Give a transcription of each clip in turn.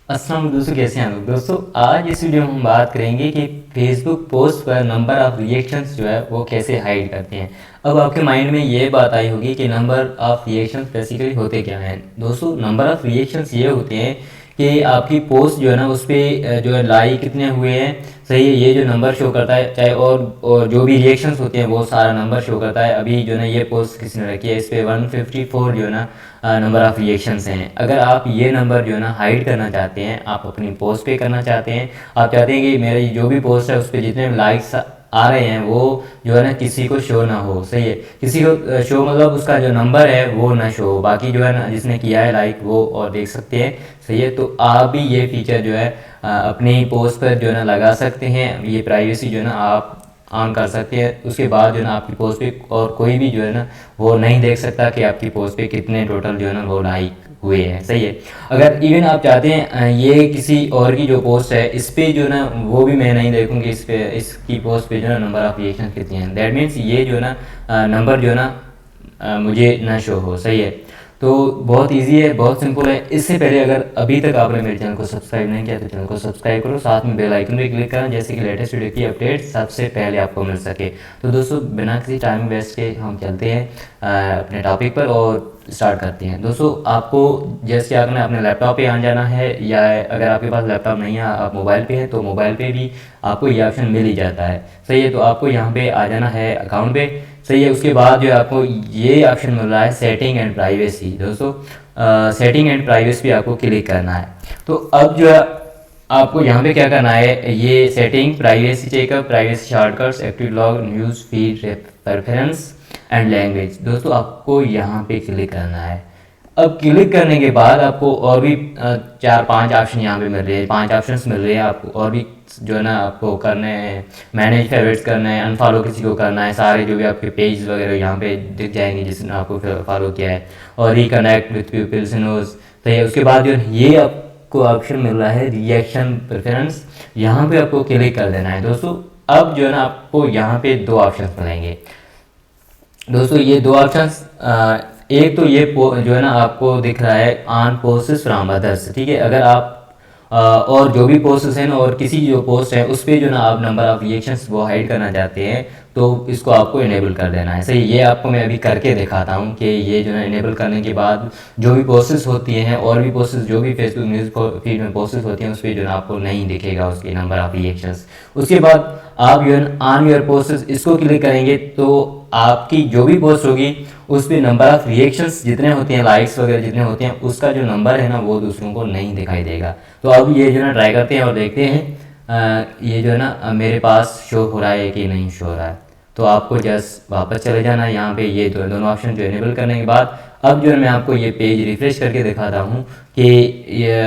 अस्सलाम वालेकुम दोस्तों, कैसे हैं लोग। दोस्तों आज इस वीडियो में हम बात करेंगे कि फेसबुक पोस्ट पर नंबर ऑफ़ रिएक्शंस जो है वो कैसे हाइड करते हैं। अब आपके माइंड में ये बात आई होगी कि नंबर ऑफ़ रिएक्शंस बेसिकली होते क्या हैं। दोस्तों नंबर ऑफ़ रिएक्शंस ये होते हैं कि आपकी पोस्ट जो है ना उस पर जो है लाइक कितने हुए हैं, सही है, ये जो नंबर शो करता है। चाहे और जो भी रिएक्शंस होते हैं वो सारा नंबर शो करता है। अभी जो है ना ये पोस्ट किसने रखी है, इस पर 154 जो है ना नंबर ऑफ़ रिएक्शंस हैं। अगर आप ये नंबर जो है ना हाइड करना चाहते हैं, आप अपनी पोस्ट पे करना चाहते हैं, आप चाहते हैं कि मेरी जो भी पोस्ट है उस पर जितने लाइक्स आ रहे हैं वो जो है ना किसी को शो ना हो, सही है, किसी को शो मतलब उसका जो नंबर है वो ना शो हो, बाकी जो है ना जिसने किया है लाइक वो और देख सकते हैं, सही है। तो आप भी ये फीचर जो है अपनी पोस्ट पर जो है ना लगा सकते हैं। ये प्राइवेसी जो है ना आप ऑन कर सकते हैं। उसके बाद जो है ना आपकी पोस्ट पे और कोई भी जो है ना वो नहीं देख सकता कि आपकी पोस्ट पे कितने टोटल जो है ना वो लाइक हुए हैं, सही है। अगर इवन आप चाहते हैं ये किसी और की जो पोस्ट है इस पर जो है ना वो भी मैं नहीं देखूँगी, इस पे इसकी पोस्ट पे जो है नंबर ऑफ़ रिएक्शन कितने हैं, दैट मीन्स ये जो है ना नंबर जो है ना मुझे ना शो हो, सही है। तो बहुत इजी है, बहुत सिंपल है। इससे पहले अगर अभी तक आपने मेरे चैनल को सब्सक्राइब नहीं किया तो चैनल को सब्सक्राइब करो, साथ में बेल आइकन भी क्लिक करें जैसे कि लेटेस्ट वीडियो की अपडेट सबसे पहले आपको मिल सके। तो दोस्तों बिना किसी टाइम वेस्ट के हम चलते हैं अपने टॉपिक पर और स्टार्ट करते हैं। दोस्तों आपको जैसे क्या करना है, अपने लैपटॉप पे आ जाना है, या अगर आपके पास लैपटॉप नहीं है आप मोबाइल पे है तो मोबाइल पे भी आपको ये ऑप्शन मिल ही जाता है, सही है। तो आपको यहाँ पे आ जाना है अकाउंट पे, सही है। उसके बाद जो है आपको ये ऑप्शन मिल रहा है सेटिंग एंड प्राइवेसी। दोस्तों सेटिंग एंड प्राइवेसी पे आपको क्लिक करना है। तो अब जो है आपको यहाँ पे क्या करना है, ये setting, privacy checkup, privacy shortcuts, active log, news feed, preference and language, दोस्तों आपको यहाँ पे क्लिक करना है। अब क्लिक करने के बाद आपको और भी 4-5 ऑप्शन यहाँ पे मिल रहे हैं, 5 ऑप्शंस मिल रहे हैं आपको और भी जो है ना आपको करने हैं। मैनेज फेवरेट्स करना है, अनफॉलो किसी को करना है, सारे जो भी आपके पेज वगैरह यहाँ पे दिख जाएंगे जिसने आपको फॉलो किया है, और रिकनेक्ट विथ पीपल्स नोज, तो ये उसके बाद जो ये आपको ऑप्शन मिल रहा है रिएक्शन प्रेफरेंस, यहाँ पे आपको क्लिक कर देना है। दोस्तों अब जो है ना आपको यहाँ पे 2 ऑप्शन मिलेंगे। दोस्तों ये 2 ऑप्शंस, एक तो ये जो है ना आपको दिख रहा है ऑन पोस्ट्स फ्रॉम अदर्स, ठीक है। अगर आप और जो भी पोस्ट्स हैं ना और किसी जो पोस्ट है उस पर जो ना आप नंबर ऑफ रिएक्शंस वो हाइड करना चाहते हैं तो इसको आपको इनेबल कर देना है, सही। ये आपको मैं अभी करके दिखाता हूँ कि ये जो है इनेबल करने के बाद जो भी पोस्ट्स होती हैं और भी पोस्ट्स जो भी फेसबुक न्यूज़ फीड में पोस्ट्स होती हैं उस पर जो है आपको नहीं दिखेगा उसके नंबर ऑफ रिएक्शंस। उसके बाद आप जो है ऑन योर पोस्ट्स इसको क्लिक करेंगे तो आपकी जो भी पोस्ट होगी उस पर नंबर ऑफ़ रिएक्शंस जितने होते हैं, लाइक्स वगैरह जितने होते हैं, उसका जो नंबर है ना वो दूसरों को नहीं दिखाई देगा। तो अब ये जो है ना ट्राई करते हैं और देखते हैं ये जो है ना मेरे पास शो हो रहा है कि नहीं शो हो रहा है। तो आपको जस्ट वापस चले जाना है यहाँ पे, ये दोनों ऑप्शन जो इनेबल करने के बाद अब जो है मैं आपको ये पेज रिफ्रेश करके दिखाता हूँ कि ये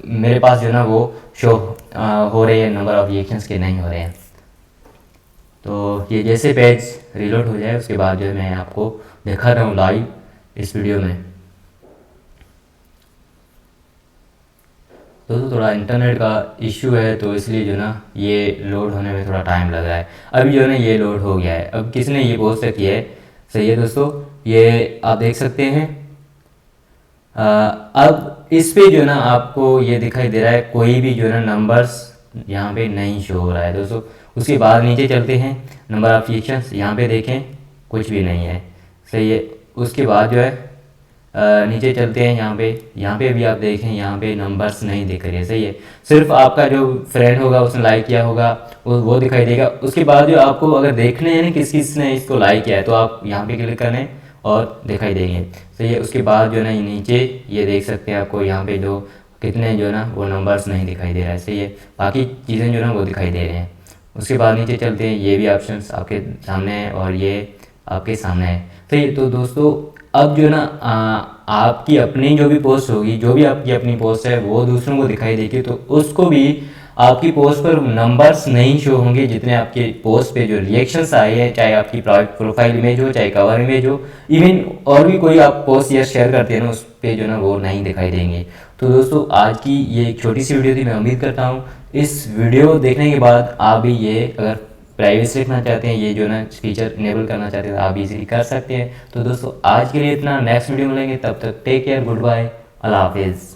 मेरे पास जो है ना वो शो हो रहे हैं नंबर ऑफ़ रिएक्शंस के नहीं हो रहे हैं। तो ये जैसे पेज रिलोड हो जाए उसके बाद जो है मैं आपको दिखा रहा हूँ लाइव इस वीडियो में। दोस्तों थोड़ा इंटरनेट का इश्यू है तो इसलिए जो ना ये लोड होने में थोड़ा टाइम लग रहा है। अभी जो है ना ये लोड हो गया है। अब किसने ये पोस्ट किया है, सही है दोस्तों, ये आप देख सकते हैं। अब इस पे जो है ना आपको ये दिखाई दे रहा है कोई भी जो है ना नंबर्स यहाँ पे नहीं शो हो रहा है दोस्तों। उसके बाद नीचे चलते हैं, नंबर ऑफ रिएक्शंस, यहाँ पे देखें कुछ भी नहीं है, सही है। उसके बाद जो है नीचे चलते हैं, यहाँ पे भी आप देखें यहाँ पे नंबर्स नहीं दिख रहे, सही है। सिर्फ आपका जो फ्रेंड होगा उसने लाइक किया होगा वो दिखाई देगा। उसके बाद जो आपको अगर देखने हैं ना किसने इसको लाइक किया है तो आप यहाँ पे क्लिक करें और दिखाई देंगे, सही है। उसके बाद जो है ना नीचे ये देख सकते हैं आपको यहाँ पे जो कितने जो है ना वो नंबर्स नहीं दिखाई दे रहा है, सही है। बाकी चीज़ें जो है ना वो दिखाई दे रहे हैं। उसके बाद नीचे चलते हैं, ये भी ऑप्शंस आपके सामने है और ये आपके सामने है, सही। तो दोस्तों अब जो है ना आपकी अपनी जो भी पोस्ट होगी, जो भी आपकी अपनी पोस्ट है वो दूसरों को दिखाई देगी तो उसको भी आपकी पोस्ट पर नंबर्स नहीं शो होंगे जितने आपके पोस्ट पे जो रिएक्शंस आए हैं, चाहे आपकी प्रोफाइल इमेज हो चाहे कवर इमेज हो, इवन और भी कोई आप पोस्ट या शेयर करते हैं ना उस पर जो ना वो नहीं दिखाई देंगे। तो दोस्तों आज की ये एक छोटी सी वीडियो थी। मैं उम्मीद करता हूँ इस वीडियो देखने के बाद आप भी ये अगर प्राइवेसी रखना चाहते हैं, ये जो ना फीचर इनेबल करना चाहते हैं तो आप इजीली कर सकते हैं। तो दोस्तों आज के लिए इतना, नेक्स्ट वीडियो मिलेंगे, तब तक टेक केयर, गुड बाय, अल्लाह हाफिज़।